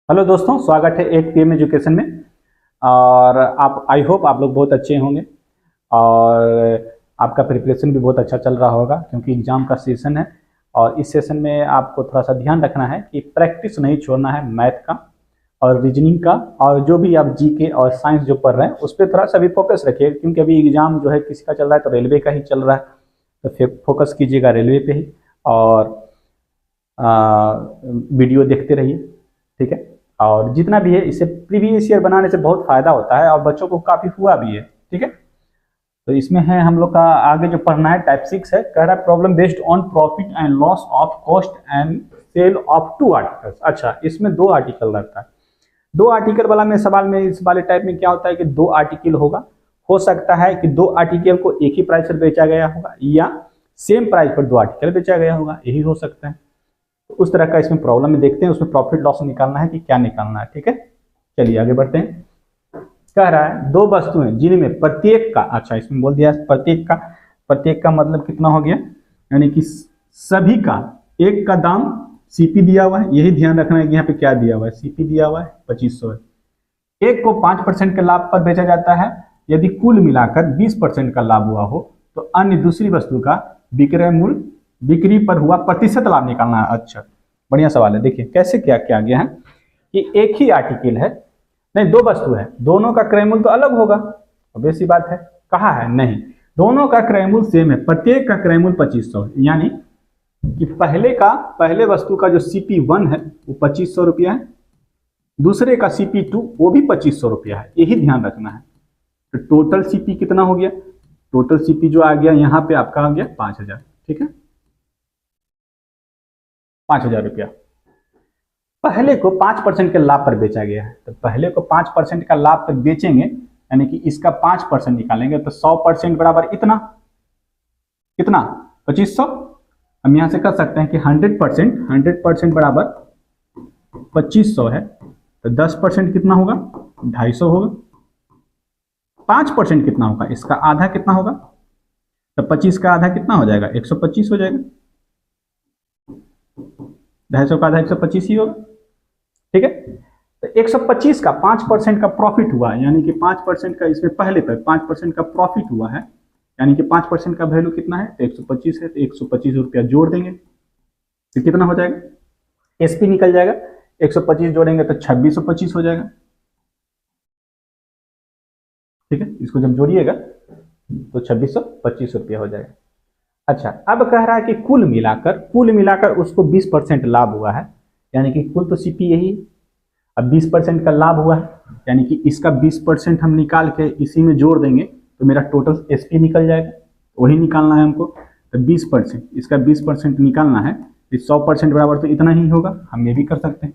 Hello दोस्तों, स्वागत है एक पीएम एजुकेशन में। और आप आई होप आप लोग बहुत अच्छे होंगे और आपका प्रिपरेशन भी बहुत अच्छा चल रहा होगा क्योंकि एग्ज़ाम का सेशन है। और इस सेशन में आपको थोड़ा सा ध्यान रखना है कि प्रैक्टिस नहीं छोड़ना है मैथ का और रीजनिंग का, और जो भी आप जीके और साइंस जो पढ़ रहे हैं उस पर थोड़ा सा भी फोकस रखिए क्योंकि अभी एग्ज़ाम जो है किसी का चल रहा है तो रेलवे का ही चल रहा है, तो फिर फोकस कीजिएगा रेलवे पे ही। और वीडियो देखते रहिए, ठीक है। और जितना भी है इससे प्रीवियस ईयर बनाने से बहुत फायदा होता है और बच्चों को काफी हुआ भी है, ठीक है। तो इसमें है हम लोग का आगे जो पढ़ना है टाइप 6 है, कह रहा है problem based on profit and loss of cost and sale of two articles. अच्छा, इसमें दो आर्टिकल रहता है। दो आर्टिकल वाला में सवाल में इस वाले टाइप में क्या होता है कि दो आर्टिकल होगा। हो सकता है कि दो आर्टिकल को एक ही प्राइस पर बेचा गया होगा या सेम प्राइस पर दो आर्टिकल बेचा गया होगा, यही हो सकता है। तो उस तरह का इसमें प्रॉब्लम में देखते हैं, उसमें प्रॉफिट लॉस निकालना है कि क्या निकालना है, ठीक है। चलिए आगे बढ़ते हैं। कह रहा है दो वस्तुएं जिनमें प्रत्येक का, अच्छा इसमें बोल दिया प्रत्येक का मतलब कितना हो गया, यानी कि सभी का एक का दाम सीपी दिया हुआ है। यही ध्यान रखना है कि यहाँ पे क्या दिया हुआ है, सीपी दिया हुआ है 2500 है। एक को 5% के लाभ पर बेचा जाता है। यदि कुल मिलाकर 20% का लाभ हुआ हो तो अन्य दूसरी वस्तु का विक्रय मूल्य, बिक्री पर हुआ प्रतिशत लाभ निकालना है। अच्छा, बढ़िया सवाल है। देखिए कैसे क्या क्या गया है कि एक ही आर्टिकल है, नहीं दो वस्तु है, दोनों का क्रय मूल्य तो अलग होगा, ऑब्वियस सी बात है। कहा है नहीं, दोनों का क्रय मूल्य सेम है, प्रत्येक का क्रय मूल्य 2500 है। यानी कि पहले वस्तु का जो CP1 है वो 2500 रुपया है, दूसरे का CP2 वो भी 2500 रुपया है, यही ध्यान रखना है। तो टोटल सीपी कितना हो गया, टोटल सीपी जो आ गया यहाँ पे आपका आ गया 5000, ठीक है, 5000 रुपया। पहले को 5% के लाभ पर बेचा गया है, तो पहले को 5% का लाभ पर बेचेंगे यानी कि इसका 5% निकालेंगे तो 100% बराबर इतना, कितना 2500। हम यहां से कर सकते हैं कि 100% बराबर 2500 है, तो 10% कितना होगा 250 होगा। 5% कितना होगा, इसका आधा कितना होगा, तो 25 का आधा कितना हो जाएगा 125 हो जाएगा। 250 का आधा 125 ही होगा, ठीक है। तो 125 का 5% का प्रॉफिट हुआ, यानी कि 5% का इसमें पहले पर 5% का प्रॉफिट हुआ है, यानी कि 5% का वैल्यू कितना है तो 125 है, तो 125 रुपया जोड़ देंगे तो कितना हो जाएगा, एसपी निकल जाएगा। 125 जोड़ेंगे तो 2625 हो जाएगा, ठीक है। इसको जब जोड़िएगा तो 2625 रुपया हो जाएगा। अच्छा, अब कह रहा है कि कुल मिलाकर उसको 20% लाभ हुआ है, यानी कि कुल तो सीपी यही, अब 20% का लाभ हुआ है, यानी कि इसका 20% हम निकाल के इसी में जोड़ देंगे तो मेरा टोटल एसपी निकल जाएगा, वही निकालना है हमको। तो 20%, इसका 20% निकालना है, 100% बराबर तो इतना ही होगा। हम ये भी कर सकते हैं,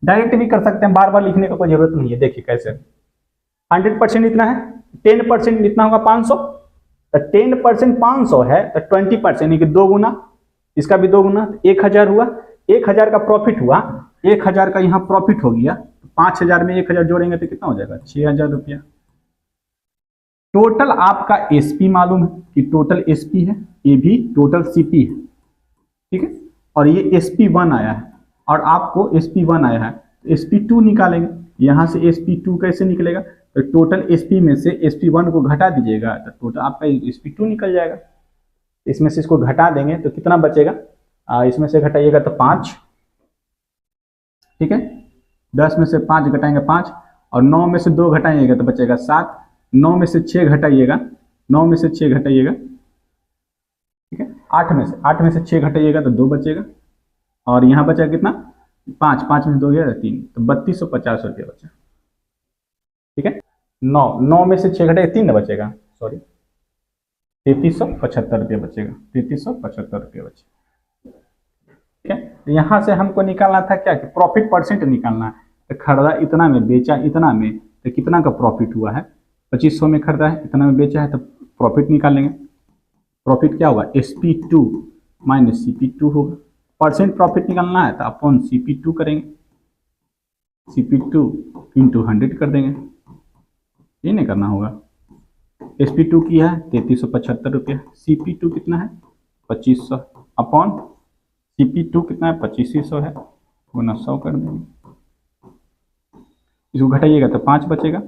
डायरेक्ट भी कर सकते हैं, बार बार लिखने का कोई जरूरत नहीं है। देखिए कैसे, 100% इतना है, 10% इतना होगा 500, तो 10% 500 है तो 20% यानी कि दो गुना, इसका भी दो गुना, 1000 हुआ। 1000 का प्रॉफिट हुआ, 1000 का यहाँ प्रॉफिट हो गया, 5000 में 1000 जोड़ेंगे तो कितना हो जाएगा 6000 रुपया। टोटल आपका एसपी मालूम है कि टोटल एसपी है, ये भी टोटल सीपी है, ठीक है। और ये SP1 आया है और आपको SP1 आया है, तो SP2 निकालेंगे। यहां से SP2 कैसे निकलेगा, तो टोटल SP में से SP1 को घटा दीजिएगा तो टोटल आपका SP2 निकल जाएगा। इसमें से इसको घटा देंगे तो कितना बचेगा, इसमें से घटाइएगा तो 5, ठीक है। 10 में से 5 घटाएंगे 5, और 9 में से 2 घटाइएगा तो बचेगा 7, 9 में से 6 घटाइएगा, 9 में से 6 घटाइएगा, ठीक है। 8 में से 6 घटाइएगा तो 2 बचेगा, और यहाँ बचेगा कितना 5, 5 में से 2 गया 3, तो 3250 रुपया बचा, ठीक है। 9 में से 6 घटाएगा 3 बचेगा, सॉरी 3375 रुपया बचेगा, 3375 रुपया बचेगा, ठीक है। तो यहाँ से हमको निकालना था क्या कि प्रॉफिट परसेंट निकालना है। तो खरीदा इतना में, बेचा इतना में, तो कितना का प्रॉफिट हुआ है, 2500 में खरीदा है, इतना में बेचा है, तो प्रॉफिट निकालेंगे। प्रॉफिट क्या होगा, SP2 माइनस CP2 होगा। परसेंट प्रॉफिट निकालना है तो अपॉन CP2 करेंगे, CP2 इंटू 100 कर देंगे, ये नहीं करना होगा। SP2 की है 3375 रुपया, CP2 कितना है 2500, अपॉन CP2 कितना है 2500 है, गुना 100 कर देंगे, इसको घटाइएगा तो 5 बचेगा,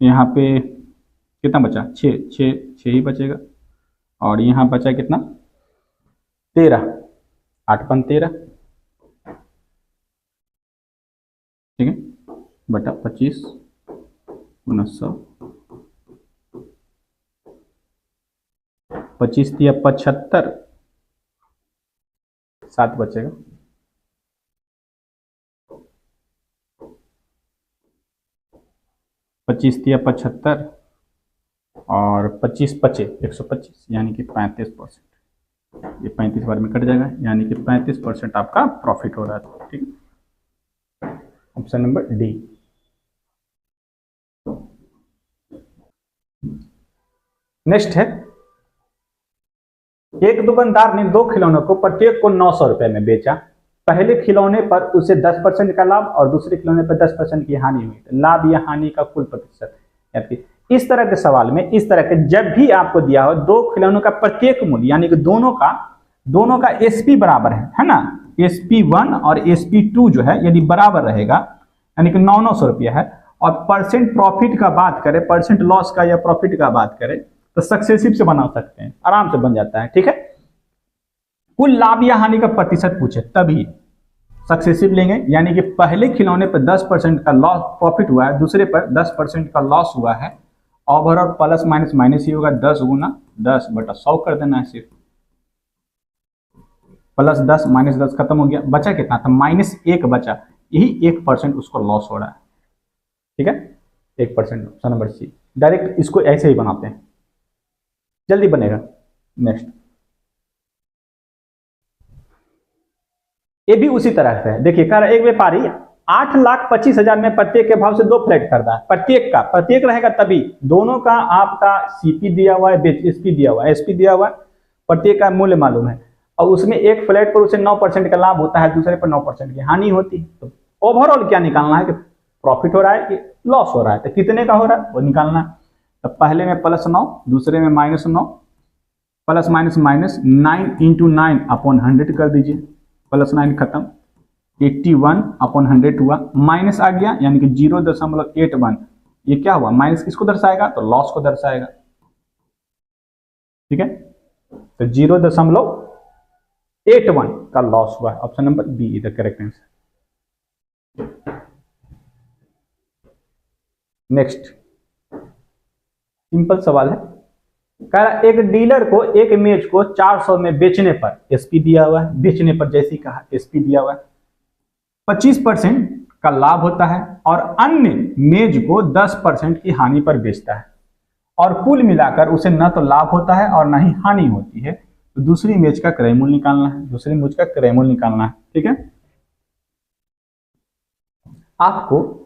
यहाँ पे कितना बचा, 6 6 6 ही बचेगा, और यहाँ बचा कितना 13, 8 पन 13, ठीक है, बटा 25 गुना 100, 25 दिया 75, 7 बचेगा, 25 दिया 75 और 25 बचे 125, यानी कि 35%। ये 35 बार में कट जाएगा, यानी कि 35% आपका प्रॉफिट हो रहा है, ठीक है। Option number D. नेक्स्ट है, एक दुकानदार ने 2 खिलौनों को प्रत्येक को 900 रुपए में बेचा। पहले खिलौने पर उसे 10% का लाभ और दूसरे खिलौने पर 10% की हानि हुई। लाभ या हानि का कुल प्रतिशत याद कीजिए। इस तरह के सवाल में, इस तरह के जब भी आपको दिया हो 2 खिलौनों का प्रत्येक मूल्य, यानी कि दोनों का एसपी बराबर है ना, SP1 और SP2 जो है यदि बराबर रहेगा, यानी कि 900 रुपया है, और परसेंट प्रॉफिट का बात करें, परसेंट लॉस का या प्रॉफिट का बात करें, तो सक्सेसिव से बना सकते हैं, आराम से बन जाता है, ठीक है। कुल लाभ या हानि का प्रतिशत पूछे तभी सक्सेसिव लेंगे, यानी कि पहले खिलौने पर 10% का लॉस प्रॉफिट हुआ है, दूसरे पर 10% का लॉस हुआ है, ओवरऑल प्लस माइनस माइनस ही होगा, 10 गुना 10 बटा 100 कर देना है सिर्फ, प्लस 10 माइनस 10 खत्म हो गया, बचा कितना था -1 बचा, यही 1% उसको लॉस हो रहा है, ठीक है, 1%। Option number C. डायरेक्ट इसको ऐसे ही बनाते हैं, जल्दी बनेगा। नेक्स्ट, ये भी उसी तरह से है, देखिए कह रहा है एक व्यापारी 8,25,000 में प्रत्येक के भाव से 2 फ्लैट खरीदा है। प्रत्येक रहेगा तभी, दोनों का आपका सीपी दिया हुआ है, एसपी दिया हुआ है, एसपी दिया हुआ है, प्रत्येक का मूल्य मालूम है, और उसमें एक फ्लैट पर उसे 9% का लाभ होता है, दूसरे पर 9% की हानि होती है। तो ओवरऑल क्या निकालना है कि प्रॉफिट हो रहा है कि लॉस हो रहा है, तो कितने का हो रहा है वो निकालना है। तो पहले में +9, दूसरे में -9, प्लस माइनस माइनस 9 × 9/100 कर दीजिए, +9 खत्म, 81/100 हुआ, माइनस आ गया यानी कि 0.81, ये क्या हुआ माइनस, किसको दर्शाएगा तो लॉस को दर्शाएगा, ठीक है। तो 0.81 का लॉस हुआ, option number B is the correct answer. Next simple सवाल है, कह रहा एक डीलर को एक इमेज को 400 में बेचने पर, एसपी दिया हुआ है, बेचने पर जैसे ही कहा एसपी दिया हुआ है, 25% का लाभ होता है, और अन्य मेज को 10% की हानि पर बेचता है, और कुल मिलाकर उसे न तो लाभ होता है और न ही हानि होती है। तो दूसरी मेज का क्रय मूल्य निकालना है, दूसरी मेज का क्रय मूल्य निकालना है, ठीक है। आपको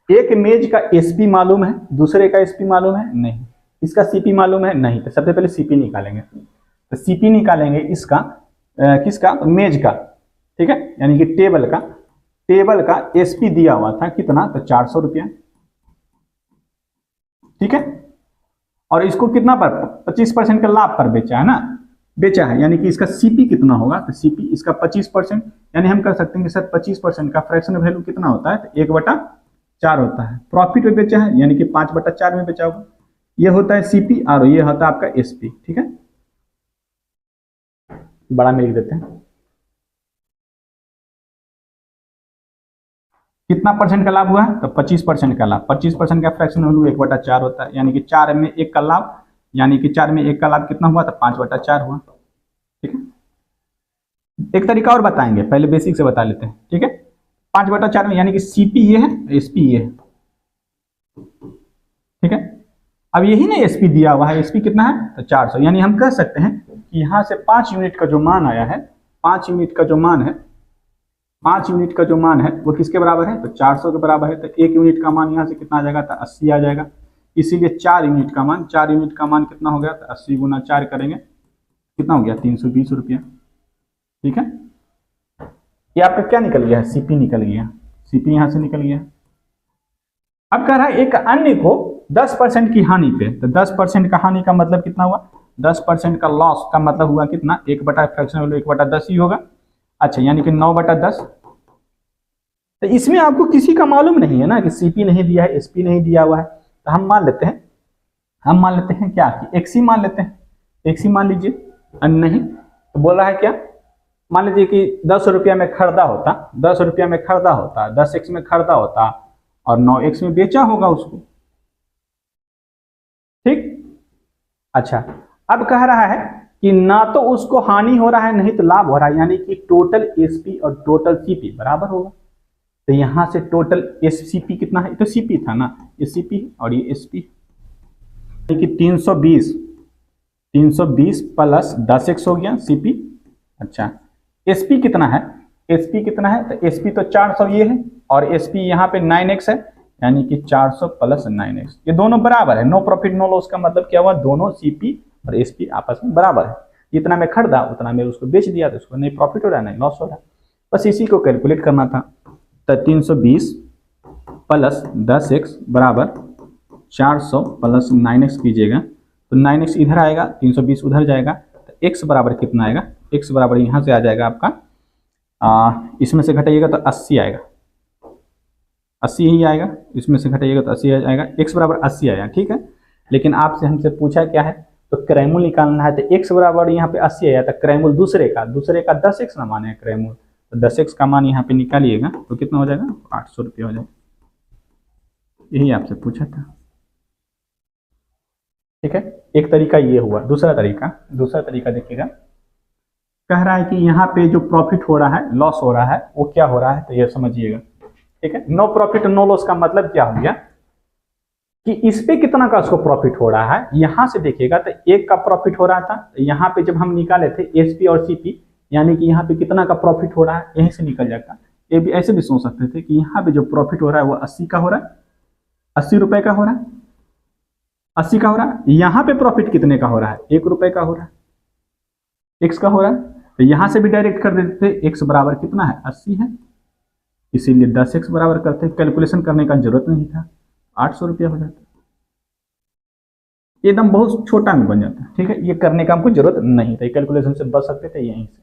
एक मेज का एसपी मालूम है, दूसरे का एसपी मालूम है नहीं, इसका सीपी मालूम है नहीं, तो सबसे पहले सीपी निकालेंगे। तो सीपी निकालेंगे इसका किसका, मेज का, ठीक है, यानी कि टेबल का एसपी दिया हुआ था कितना, तो 400 रुपया, ठीक है, और इसको कितना पर 25% का लाभ पर बेचा है ना, बेचा है, यानी कि इसका सीपी कितना होगा, तो सीपी इसका 25%, यानी हम कर सकते हैं कि सर 25% का फ्रैक्शन वैल्यू कितना होता है, तो 1/4 होता है। प्रॉफिट में बेचा है यानी कि 5/4 में बेचा होगा, ये होता है सीपी और ये होता है आपका एसपी, ठीक है, बड़ा में लिख देते हैं। कितना परसेंट का लाभ हुआ है, तो 25% का लाभ, 25% का फ्रैक्शन वैल्यू 1/4 होता है, यानी कि 4 में 1 का लाभ, यानी कि 4 में 1 का लाभ कितना हुआ, तो 5/4 हुआ, ठीक है। एक तरीका और बताएंगे, पहले बेसिक से बता लेते हैं, ठीक है। 5/4 में यानी कि सीपी ये है, एसपी ये है, ठीक है। अब यही ना एसपी दिया हुआ है, एसपी कितना है, तो 400, यानी हम कह सकते हैं कि यहाँ से 5 यूनिट का जो मान आया है, 5 यूनिट का जो मान है, 5 यूनिट का जो मान है वो किसके बराबर है, तो 400 के बराबर है। तो 1 यूनिट का मान यहाँ से कितना आ जाएगा, तो 80 आ जाएगा, इसीलिए 4 यूनिट का मान, 4 यूनिट का मान कितना हो गया, तो 80 × 4 करेंगे, कितना हो गया 320 रुपया, ठीक है। ये आपका क्या निकल गया है, सीपी निकल गया, सीपी यहाँ से निकल गया। अब कह रहा है एक अन्य को 10% की हानि पे, तो 10% का हानि का मतलब कितना हुआ, 10% का लॉस का मतलब हुआ कितना, 1/फ्रैक्शन वैल्यू 1/10 ही होगा। अच्छा, यानी कि 9/10 तो इसमें आपको किसी का मालूम नहीं है ना कि सीपी नहीं दिया है, एसपी नहीं दिया हुआ है, तो हम मान लेते हैं क्या कि एक्सी मान लेते हैं, एक्सी मान लीजिए। नहीं तो बोल रहा है क्या, मान लीजिए कि 10 रुपया में खरीदा होता, 10 रुपया में खरीदा होता, 10x में खरीदा होता और 9x में बेचा होगा उसको, ठीक। अच्छा, अब कह रहा है कि ना तो उसको हानि हो रहा है नहीं तो लाभ हो रहा है, यानी कि टोटल एसपी और टोटल सीपी बराबर होगा। तो यहां से टोटल एससीपी कितना है, तो सीपी था ना, ये सीपी और ये एसपी, यानी कि 320 प्लस 10x हो गया सीपी। अच्छा, एसपी कितना है, एसपी कितना है, तो एसपी तो 400 ये है और एसपी यहाँ पे 9x है, यानी कि 400 प्लस 9x, ये दोनों बराबर है। नो प्रॉफिट नो लॉस का मतलब क्या हुआ, दोनों सीपी और एसपी आपस में बराबर है। जितना में खरीदा उतना में उसको बेच दिया, तो उसको नहीं प्रॉफिट हो रहा है नहीं लॉस हो रहा है, बस इसी को कैलकुलेट करना था। तो 320 प्लस 10x बराबर 400 प्लस 9x कीजिएगा, तो 9x इधर आएगा, 320 उधर जाएगा, तो x बराबर कितना आएगा, x बराबर यहाँ से आ जाएगा आपका, इसमें से घटाइएगा तो 80 आएगा, 80 ही आएगा, इसमें से घटाइएगा तो 80 आ जाएगा, x बराबर 80 आएगा, ठीक है। लेकिन आपसे हमसे पूछा क्या है, तो क्रैमूल निकालना है, तो x बराबर यहाँ पे 80 आया, तो क्रैमूल दूसरे का 10x ना माने क्रैमूल, तो 10x का मान यहाँ पे निकालिएगा तो कितना हो जाएगा, 800 रुपया हो जाएगा। यही आपसे पूछा था, ठीक है। एक तरीका ये हुआ, दूसरा तरीका देखिएगा, कह रहा है कि यहाँ पे जो प्रॉफिट हो रहा है लॉस हो रहा है वो क्या हो रहा है, तो ये समझिएगा, ठीक है। नो प्रॉफिट नो लॉस का मतलब क्या हो गया कि इस पे कितना का उसको प्रॉफिट हो रहा है, यहां से देखिएगा तो एक का प्रॉफिट हो रहा था, यहाँ पे जब हम निकाले थे एसपी और सीपी, यानी कि यहाँ पे कितना का प्रॉफिट हो रहा है, यहीं से निकल जाता। ये भी ऐसे भी सोच सकते थे कि यहाँ पे जो प्रॉफिट हो रहा है वो 80 का हो रहा है, 80 रुपए का हो रहा है, 80 का हो रहा है। यहाँ पे प्रॉफिट कितने का हो रहा है, 1 रुपए का हो रहा है, x का हो रहा है। तो यहां से भी डायरेक्ट कर देते थे, x बराबर कितना है 80 है, इसीलिए 10x बराबर करते, कैलकुलेशन करने का जरूरत नहीं था, 800 रुपया हो जाता, एकदम बहुत छोटा में बन जाता है, ठीक है। ये करने का हमको जरूरत नहीं था, कैलकुलेशन से बच सकते थे यहीं से,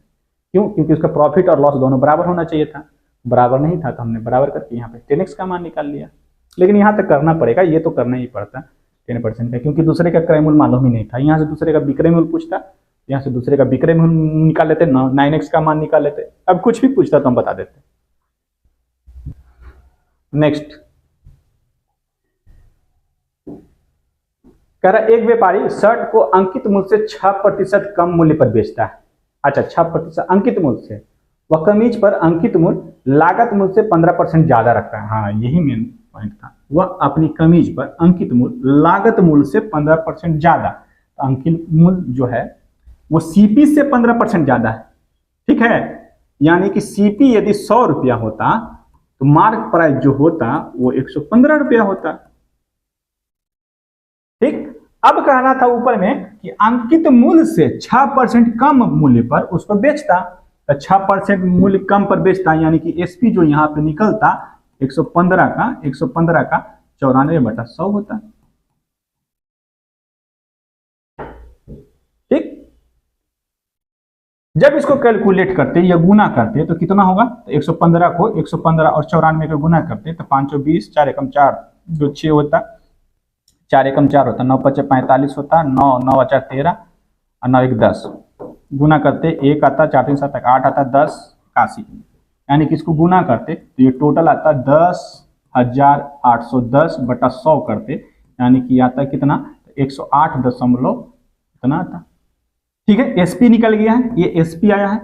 क्यों, क्योंकि उसका प्रॉफिट और लॉस दोनों बराबर होना चाहिए था, बराबर नहीं था तो हमने बराबर करके यहाँ पे 10x का मान निकाल लिया। लेकिन यहाँ तक करना पड़ेगा, ये तो करना ही पड़ता 10% का, क्योंकि दूसरे का क्रय मूल्य मालूम ही नहीं था। यहाँ से दूसरे का विक्रय मूल्य पूछता, यहाँ से दूसरे का विक्रय मूल्य निकाल लेते, 9x का मान निकाल लेते, अब कुछ भी पूछता तो हम बता देते। नेक्स्ट कह रहा एक व्यापारी शर्ट को अंकित मूल्य से 6% कम मूल्य पर बेचता है। अच्छा, 6% अंकित मूल्य से, वह कमीज पर अंकित मूल्य लागत मूल्य से 15% ज्यादा रखता है। हाँ, यही मेन पॉइंट था, वह अपनी कमीज पर अंकित मूल्य लागत मूल्य से 15% ज्यादा, तो अंकित मूल्य जो है वो सीपी से 15% ज्यादा है, ठीक है। यानी कि सीपी यदि 100 रुपया होता तो मार्क प्राइस जो होता वो 115 रुपया होता, ठीक। अब कहना था ऊपर में कि अंकित मूल्य से 6% कम मूल्य पर उसको बेचता, तो 6% मूल्य कम पर बेचता, यानी कि एसपी जो यहाँ पे निकलता 115 का 94/100 होता, ठीक। जब इसको कैलकुलेट करते या गुना करते तो कितना होगा, तो 115 को 115 और 94 का गुना करते तो 520, 4 एकम 4 जो 6 होता, 4 एकम 4 होता, 9 5 45 होता, 9 9 4 13 और 9 1 10, गुना करते 1 आता, 4 3 7 8 आता, 10 81, यानी कि इसको गुना करते तो ये टोटल आता 10,810 बटा 100 करते, यानी कि आता कितना 108 दशमलव इतना आता, ठीक है। एसपी निकल गया है, ये एसपी आया है।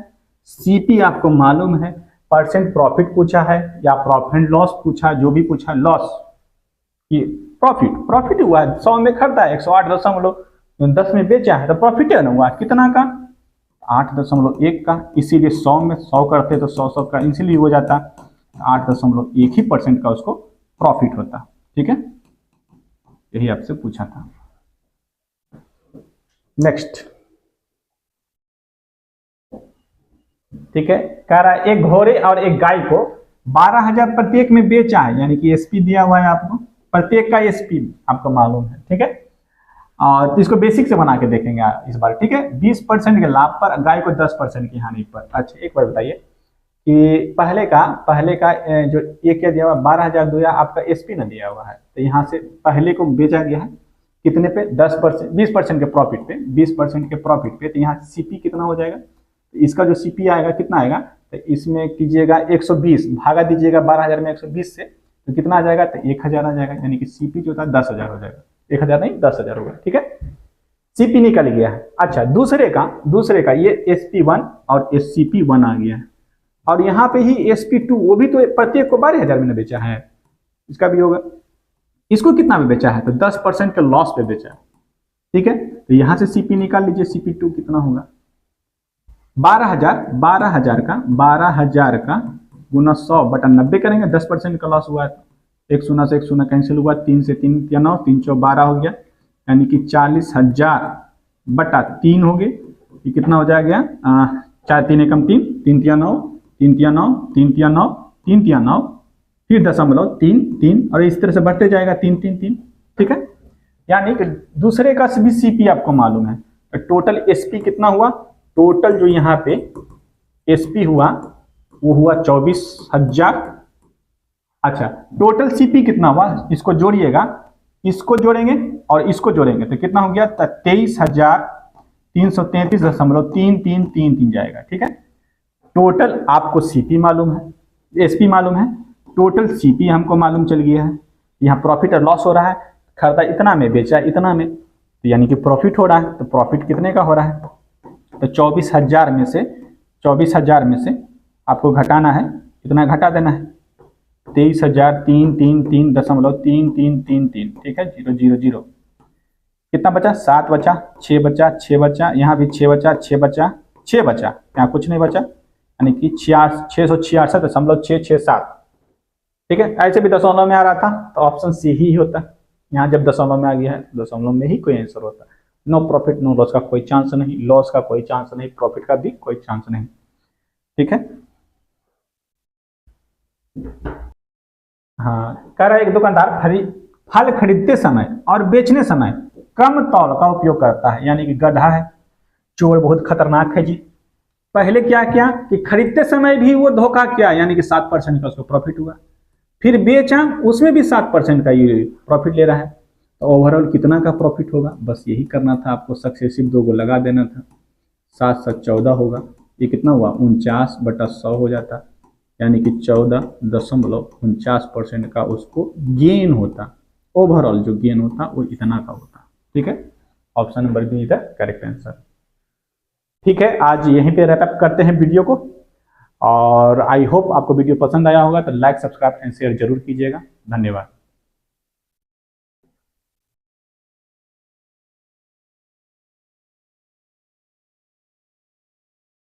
सीपी आपको मालूम है, परसेंट प्रॉफिट पूछा है या प्रॉफिट लॉस पूछा, जो भी पूछा, लॉस ये प्रॉफिट हुआ है, 100 में खरीदा है, 108.10 में बेचा है, तो प्रॉफिट है ना हुआ कितना का 8.1 का, इसीलिए 100 में 100 करते तो 100 का इसीलिए हो जाता 8.1% का उसको प्रॉफिट होता, ठीक है। यही आपसे पूछा था। नेक्स्ट, ठीक है, कह रहा है एक घोड़े और एक गाय को 12,000 प्रत्येक में बेचा है, यानी कि एसपी दिया हुआ है आपको, प्रत्येक का एसपी आपको मालूम है, ठीक है। और इसको बेसिक से बना के देखेंगे इस बार, ठीक है। 20% के लाभ पर, गाय को 10% की हानि पर। अच्छा, एक बार बताइए कि पहले का जो ये क्या दिया हुआ 12,000 दिया, आपका एसपी ना दिया हुआ है, तो यहाँ से पहले को बेचा गया है कितने पे, 10%, 20% के प्रॉफिट पे, 20% के प्रॉफिट पे। तो यहाँ सीपी कितना हो जाएगा, तो इसका जो सीपी आएगा कितना आएगा, तो इसमें कीजिएगा 120 भागा दीजिएगा 12,000 में 120 से, तो कितना आ जाएगा, तो 1,000 आ जाएगा, यानी कि सीपी जो था 10,000 हो जाएगा, 1,000 नहीं 10,000 होगा। ठीक है, सीपी निकल गया है। अच्छा, दूसरे का ये SP1 और SCP1 आ गया है, और यहाँ पे ही SP2, वो भी तो प्रत्येक को 12,000 में बेचा है, इसका भी होगा। इसको कितना में बेचा है, तो 10% के लॉस पे बेचा है। ठीक है, तो यहां से सीपी निकाल लीजिए, CP2 कितना होगा, 12,000 का गुना 100/90 करेंगे, 10% का लॉस हुआ है, एक शून्य से एक शून्य कैंसिल हुआ, 3 से 3 या 9, 3 चौ 12 हो गया, यानी कि 40,000/3 हो गए। ये कितना हो जाएगा, 4 3 एकम 3, 3 तिया 9, 3 तिया 9, 3 तिया 9, 3 तिया 9, फिर 0.3 और इस तरह से बढ़ते जाएगा 3 3 3। ठीक है, यानी कि दूसरे का भी सीपी आपको मालूम है। तो टोटल एसपी कितना हुआ, टोटल जो यहाँ पे एसपी हुआ वो हुआ 24,000। अच्छा, टोटल सीपी कितना हुआ, इसको जोड़िएगा, इसको जोड़ेंगे और इसको जोड़ेंगे तो कितना हो गया, 23,333.3333 जाएगा। ठीक है, टोटल आपको सीपी मालूम है, एसपी मालूम है, टोटल सीपी हमको मालूम चल गया है। यहाँ प्रॉफिट और लॉस हो रहा है, खरीदा इतना में बेचा इतना में, तो यानी कि प्रॉफिट हो रहा है। तो प्रॉफिट कितने का हो रहा है, तो 24,000 में से आपको घटाना है, कितना घटा देना है, 23,333.3333। ठीक है, 0 0 0, कितना बचा, 7 बचा, 6 बचा, 6 बचा, यहाँ भी 6 बचा, 6 बचा, 6 बचा, यहाँ कुछ नहीं बचा, यानी कि 666.667। ठीक है, ऐसे भी दशमलव में आ रहा था तो ऑप्शन सी ही होता है। यहाँ जब दशमलव में आ गया है, दशमलव में ही कोई आंसर होता है। नो प्रॉफिट नो लॉस का कोई चांस नहीं, लॉस का कोई चांस नहीं, प्रॉफिट का भी कोई चांस नहीं। ठीक है, हाँ, कह रहा है एक दुकानदार फल खरीदते समय और बेचने समय कम तौल का उपयोग करता है, यानी कि गधा है, चोर बहुत खतरनाक है जी। पहले क्या किया कि खरीदते समय भी वो धोखा किया, यानी कि 7% का उसको प्रॉफिट हुआ, फिर बेचा उसमें भी 7% का ये प्रॉफिट ले रहा है, तो ओवरऑल कितना का प्रॉफिट होगा, बस यही करना था आपको, सक्सेसिव 2 को लगा देना था, 7 7 14 होगा, ये कितना हुआ 49/100 हो जाता, यानी कि 14.49% का उसको गेन होता, ओवरऑल जो गेन होता वो इतना का होता। ठीक है, option number B is the correct answer. ठीक है, आज यहीं पे रैप करते हैं वीडियो को, और आई होप आपको वीडियो पसंद आया होगा, तो लाइक सब्सक्राइब एंड शेयर जरूर कीजिएगा। धन्यवाद।